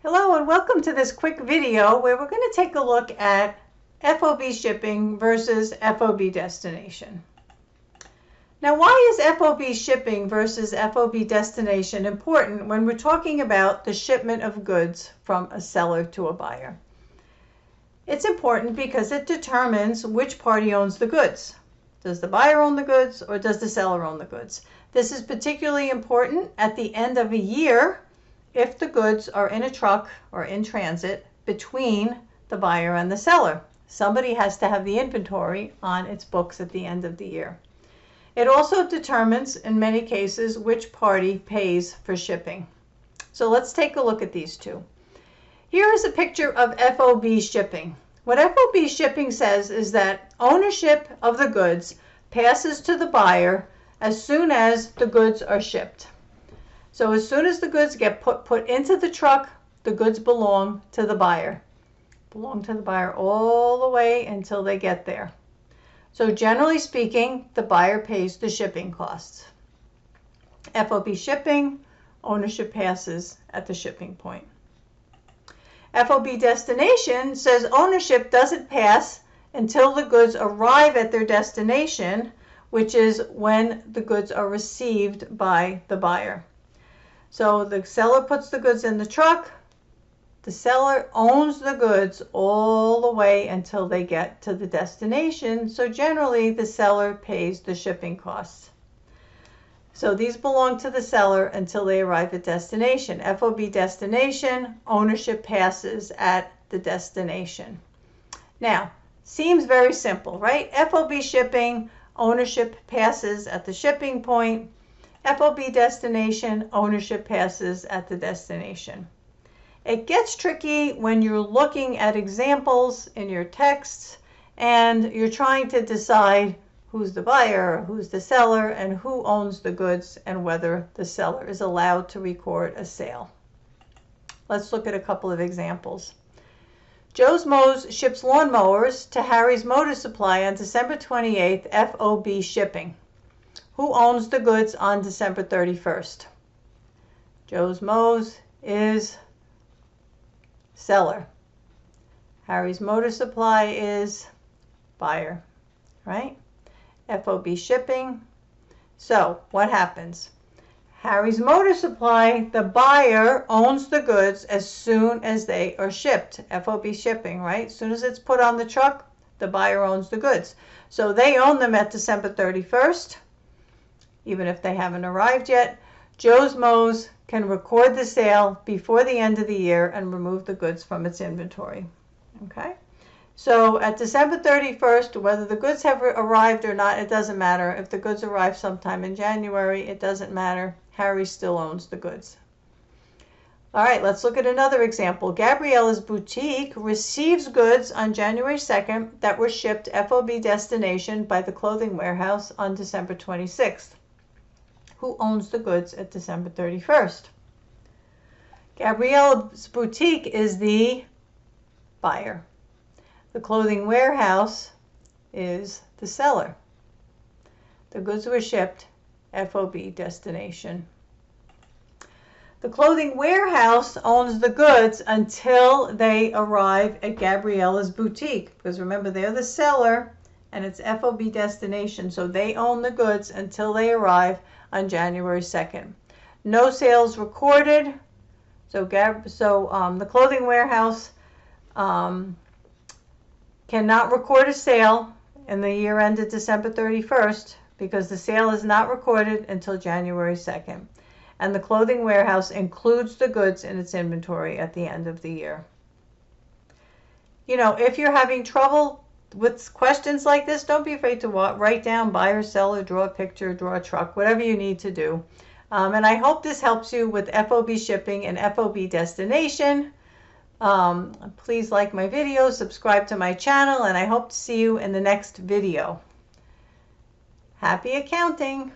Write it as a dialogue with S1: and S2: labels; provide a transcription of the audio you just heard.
S1: Hello and welcome to this quick video where we're going to take a look at FOB shipping versus FOB destination. Now, why is FOB shipping versus FOB destination important when we're talking about the shipment of goods from a seller to a buyer? It's important because it determines which party owns the goods. Does the buyer own the goods or does the seller own the goods? This is particularly important at the end of a year if the goods are in a truck or in transit between the buyer and the seller. Somebody has to have the inventory on its books at the end of the year. It also determines, in many cases, which party pays for shipping. So let's take a look at these two. Here is a picture of FOB shipping. What FOB shipping says is that ownership of the goods passes to the buyer as soon as the goods are shipped. So as soon as the goods get put into the truck, the goods belong to the buyer. Belong to the buyer all the way until they get there. So generally speaking, the buyer pays the shipping costs. FOB shipping, ownership passes at the shipping point. FOB destination says ownership doesn't pass until the goods arrive at their destination, which is when the goods are received by the buyer. So the seller puts the goods in the truck. The seller owns the goods all the way until they get to the destination. So generally, the seller pays the shipping costs. So these belong to the seller until they arrive at destination. FOB destination, ownership passes at the destination. Now, seems very simple, right? FOB shipping, ownership passes at the shipping point. FOB destination, ownership passes at the destination. It gets tricky when you're looking at examples in your texts and you're trying to decide who's the buyer, who's the seller, and who owns the goods and whether the seller is allowed to record a sale. Let's look at a couple of examples. Joe's Mows ships lawnmowers to Harry's Motor Supply on December 28th, FOB shipping. Who owns the goods on December 31st? Joe's Mows is seller. Harry's Motor Supply is buyer, right? FOB shipping. So what happens? Harry's Motor Supply, the buyer owns the goods as soon as they are shipped. FOB shipping, right? As soon as it's put on the truck, the buyer owns the goods. So they own them at December 31st. Even if they haven't arrived yet. Joe's Mows can record the sale before the end of the year and remove the goods from its inventory. Okay? So at December 31st, whether the goods have arrived or not, it doesn't matter. If the goods arrive sometime in January, it doesn't matter. Harry still owns the goods. All right, let's look at another example. Gabriella's Boutique receives goods on January 2nd that were shipped FOB destination by the clothing warehouse on December 26th. Who owns the goods at December 31st? Gabriella's Boutique is the buyer. The clothing warehouse is the seller. The goods were shipped FOB destination. The clothing warehouse owns the goods until they arrive at Gabriella's Boutique, because remember, they're the seller and it's FOB destination, so they own the goods until they arrive on January 2nd. No sales recorded, so the clothing warehouse cannot record a sale in the year ended December 31st because the sale is not recorded until January 2nd. And the clothing warehouse includes the goods in its inventory at the end of the year. You know, if you're having trouble with questions like this, don't be afraid to write down buyer, seller, draw a picture, draw a truck, whatever you need to do. And I hope this helps you with FOB shipping and FOB destination. Please like my videos, subscribe to my channel, and I hope to see you in the next video. Happy accounting!